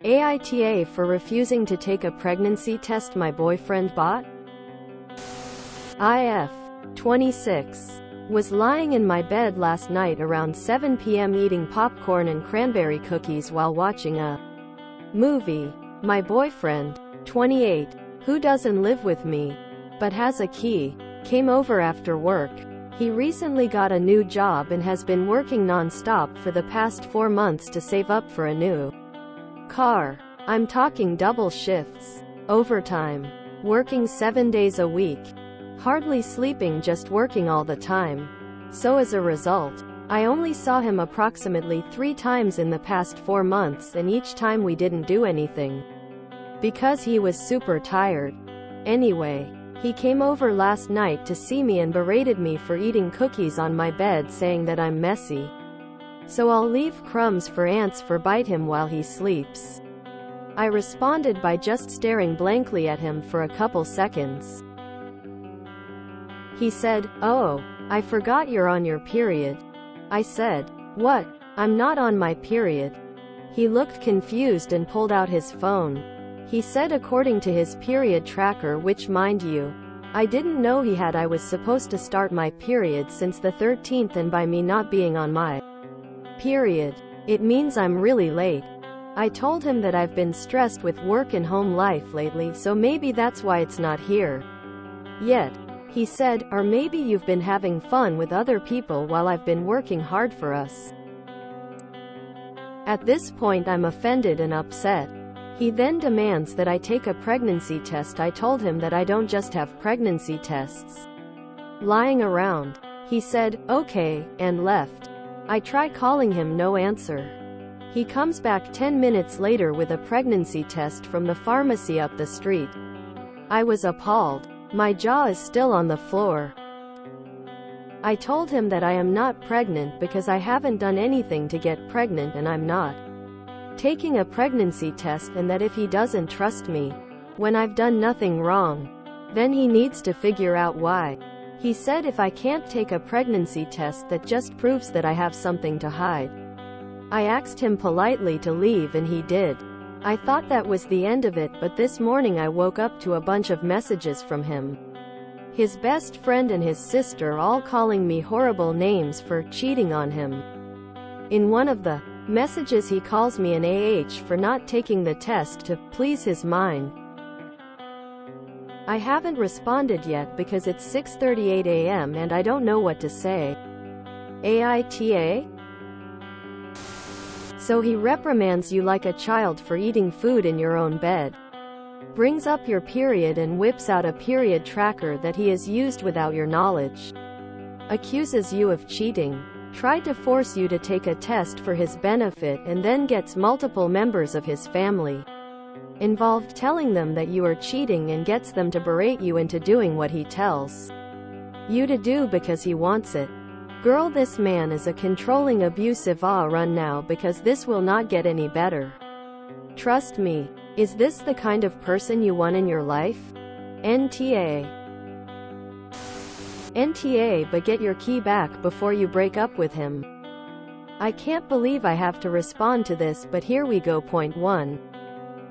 AITA for refusing to take a pregnancy test my boyfriend bought? IF. 26. Was lying in my bed last night around 7 p.m. eating popcorn and cranberry cookies while watching a movie. My boyfriend, 28, who doesn't live with me, but has a key, came over after work. He recently got a new job and has been working non-stop for the past 4 months to save up for a new car. I'm talking double shifts, overtime, working 7 days a week, hardly sleeping, just working all the time. So as a result, I only saw him approximately 3 times in the past 4 months, and each time we didn't do anything because he was super tired. Anyway, he came over last night to see me and berated me for eating cookies on my bed, saying that I'm messy, so I'll leave crumbs for ants for bite him while he sleeps. I responded by just staring blankly at him for a couple seconds. He said, "Oh, I forgot you're on your period." I said, "What? I'm not on my period." He looked confused and pulled out his phone. He said according to his period tracker, which, mind you, I didn't know he had, I was supposed to start my period since the 13th, and by me not being on my period, it means I'm really late. I told him that I've been stressed with work and home life lately, so maybe that's why it's not here yet. He said, "Or maybe you've been having fun with other people while I've been working hard for us." At this point I'm offended and upset. He then demands that I take a pregnancy test. I told him that I don't just have pregnancy tests lying around. He said, "Okay," and left. I try calling him, no answer. He comes back 10 minutes later with a pregnancy test from the pharmacy up the street. I was appalled. My jaw is still on the floor. I told him that I am not pregnant because I haven't done anything to get pregnant, and I'm not taking a pregnancy test, and that if he doesn't trust me when I've done nothing wrong, then he needs to figure out why. He said if I can't take a pregnancy test, that just proves that I have something to hide. I asked him politely to leave and he did. I thought that was the end of it, but this morning I woke up to a bunch of messages from him, his best friend and his sister, all calling me horrible names for cheating on him. In one of the messages he calls me an AH for not taking the test to please his mind. I haven't responded yet because it's 6:38 a.m. and I don't know what to say. AITA? So he reprimands you like a child for eating food in your own bed, brings up your period and whips out a period tracker that he has used without your knowledge, accuses you of cheating, tried to force you to take a test for his benefit, and then gets multiple members of his family involved telling them that you are cheating, and gets them to berate you into doing what he tells you to do because he wants it. Girl, this man is a controlling, abusive. Run now, because this will not get any better. Trust me. Is this the kind of person you want in your life? NTA. NTA, but get your key back before you break up with him. I can't believe I have to respond to this, but here we go. Point 1.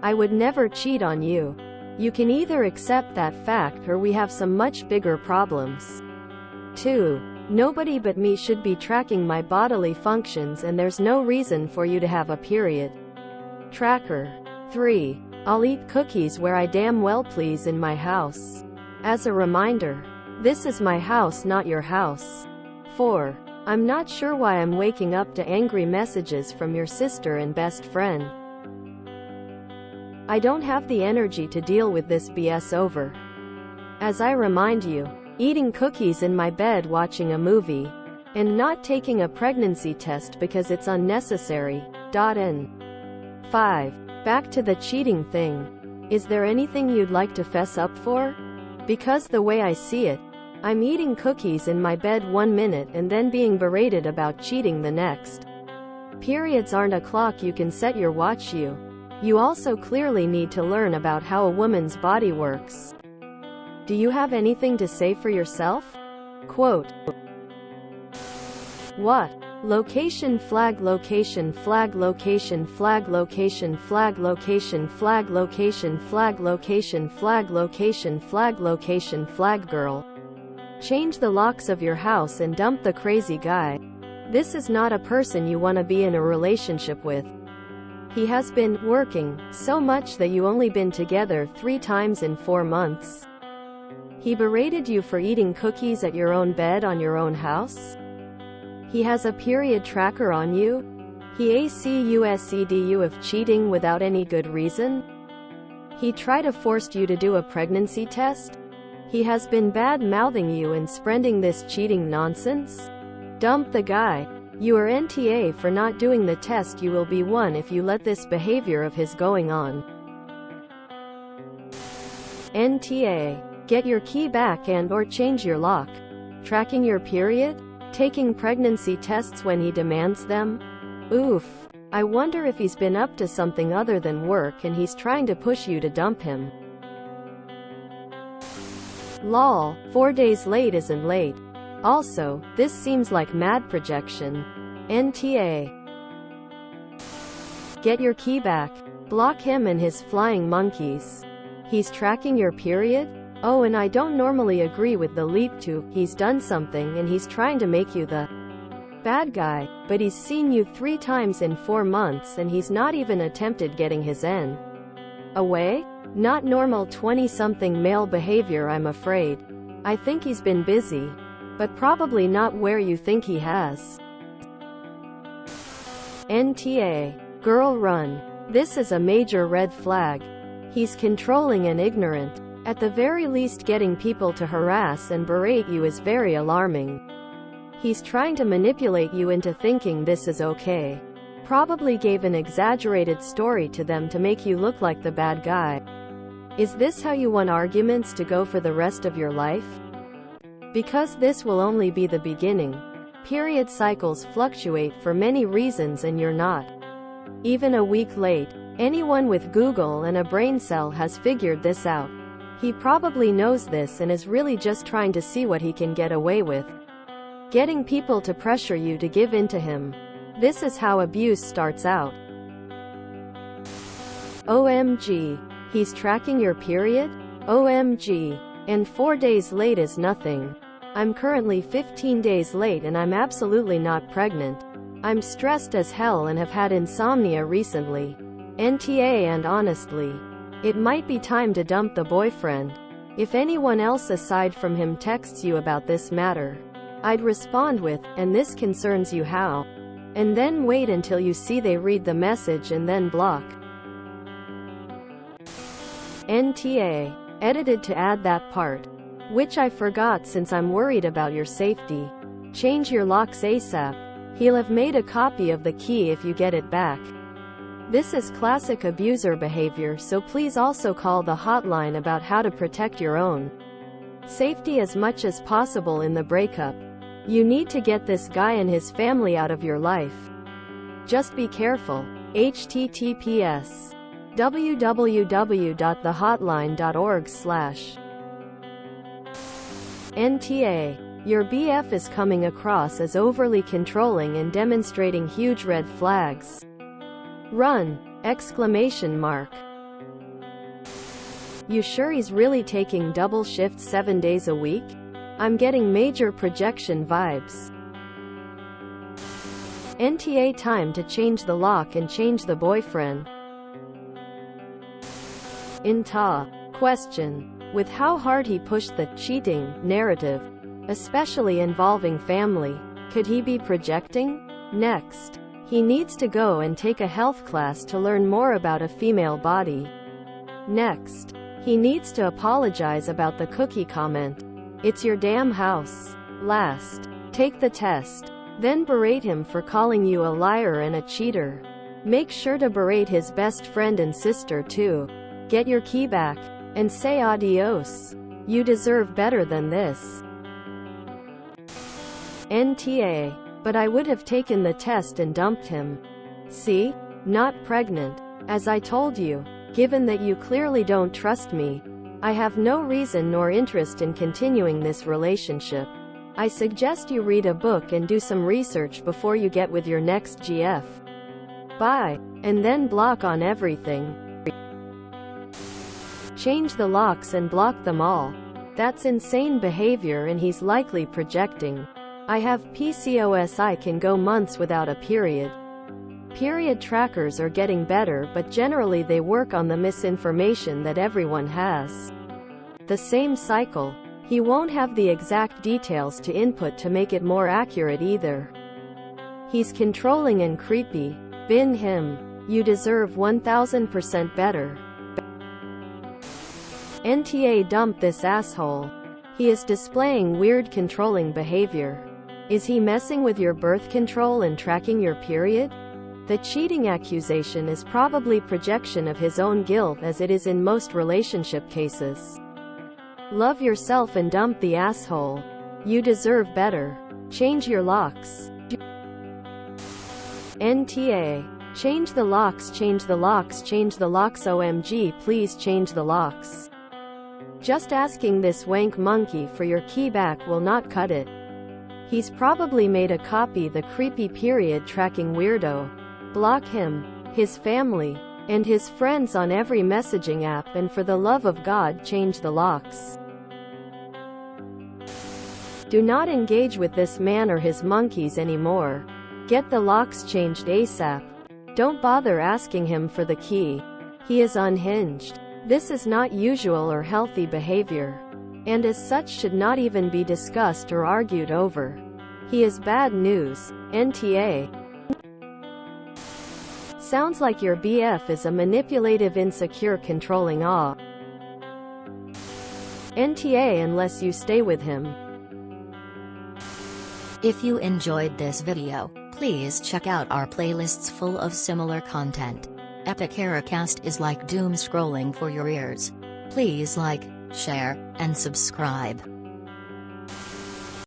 I would never cheat on you. You can either accept that fact, or we have some much bigger problems. 2. Nobody but me should be tracking my bodily functions, and there's no reason for you to have a period tracker. 3. I'll eat cookies where I damn well please in my house. As a reminder, this is my house, not your house. 4. I'm not sure why I'm waking up to angry messages from your sister and best friend. I don't have the energy to deal with this BS. Over. As I remind you, eating cookies in my bed, watching a movie, and not taking a pregnancy test because it's unnecessary. N. 5. Back to the cheating thing. Is there anything you'd like to fess up for? Because the way I see it, I'm eating cookies in my bed 1 minute and then being berated about cheating the next. Periods aren't a clock you can set your watch. You also clearly need to learn about how a woman's body works. Do you have anything to say for yourself? Quote. What? Location flag location flag location flag location flag location flag location flag location flag location flag location flag girl. Change the locks of your house and dump the crazy guy. This is not a person you want to be in a relationship with. He has been working so much that you only been together 3 times in 4 months. He berated you for eating cookies at your own bed on your own house. He has a period tracker on you. He accused you of cheating without any good reason. He tried to force you to do a pregnancy test. He has been bad-mouthing you and spreading this cheating nonsense. Dump the guy. You are NTA for not doing the test. You will be one if you let this behavior of his going on. NTA. Get your key back and/or change your lock. Tracking your period? Taking pregnancy tests when he demands them? Oof. I wonder if he's been up to something other than work and he's trying to push you to dump him. Lol, 4 days late isn't late. Also, this seems like mad projection. NTA. Get your key back. Block him and his flying monkeys. He's tracking your period? Oh, and I don't normally agree with the leap to, he's done something and he's trying to make you the bad guy, but he's seen you 3 times in 4 months and he's not even attempted getting his N away? Not normal 20-something male behavior, I'm afraid. I think he's been busy, but probably not where you think he has. NTA. Girl, run. This is a major red flag. He's controlling and ignorant. At the very least, getting people to harass and berate you is very alarming. He's trying to manipulate you into thinking this is okay. Probably gave an exaggerated story to them to make you look like the bad guy. Is this how you want arguments to go for the rest of your life? Because this will only be the beginning. Period cycles fluctuate for many reasons and you're not even a week late. Anyone with Google and a brain cell has figured this out. He probably knows this and is really just trying to see what he can get away with. Getting people to pressure you to give in to him. This is how abuse starts out. OMG. He's tracking your period? OMG. And 4 days late is nothing. I'm currently 15 days late and I'm absolutely not pregnant. I'm stressed as hell and have had insomnia recently. NTA. And honestly, it might be time to dump the boyfriend. If anyone else aside from him texts you about this matter, I'd respond with, and this concerns you how? And then wait until you see they read the message and then block. NTA. Edited to add that part, which I forgot since I'm worried about your safety. Change your locks ASAP. He'll have made a copy of the key if you get it back. This is classic abuser behavior, so please also call the hotline about how to protect your own safety as much as possible in the breakup. You need to get this guy and his family out of your life. Just be careful. https www.thehotline.org/ NTA. Your BF is coming across as overly controlling and demonstrating huge red flags. Run! Exclamation mark. You sure he's really taking double shifts 7 days a week? I'm getting major projection vibes. NTA. Time to change the lock and change the boyfriend. INTA. Question. With how hard he pushed the cheating narrative, especially involving family, could he be projecting? Next. He needs to go and take a health class to learn more about a female body. Next. He needs to apologize about the cookie comment. It's your damn house. Last. Take the test. Then berate him for calling you a liar and a cheater. Make sure to berate his best friend and sister too. Get your key back. And say adios. You deserve better than this. NTA. But I would have taken the test and dumped him. See? Not pregnant. As I told you, given that you clearly don't trust me, I have no reason nor interest in continuing this relationship. I suggest you read a book and do some research before you get with your next GF. Bye. And then block on everything. Change the locks and block them all. That's insane behavior and he's likely projecting. I have PCOS. I can go months without a period. Period trackers are getting better, but generally they work on the misinformation that everyone has. The same cycle. He won't have the exact details to input to make it more accurate either. He's controlling and creepy. Bin him. You deserve 1000% better. NTA, dump this asshole. He is displaying weird controlling behavior. Is he messing with your birth control and tracking your period? The cheating accusation is probably projection of his own guilt, as it is in most relationship cases. Love yourself and dump the asshole. You deserve better. Change your locks. NTA. Change the locks, change the locks, change the locks. OMG, please change the locks. Just asking this wank monkey for your key back will not cut it. He's probably made a copy, the creepy period tracking weirdo. Block him, his family, and his friends on every messaging app, and for the love of God, change the locks. Do not engage with this man or his monkeys anymore. Get the locks changed ASAP. Don't bother asking him for the key. He is unhinged. This is not usual or healthy behavior, and as such should not even be discussed or argued over. He is bad news. NTA. Sounds like your BF is a manipulative, insecure, controlling NTA unless you stay with him. If you enjoyed this video, please check out our playlists full of similar content. AmITheAsshole is like doom scrolling for your ears. Please like, share, and subscribe.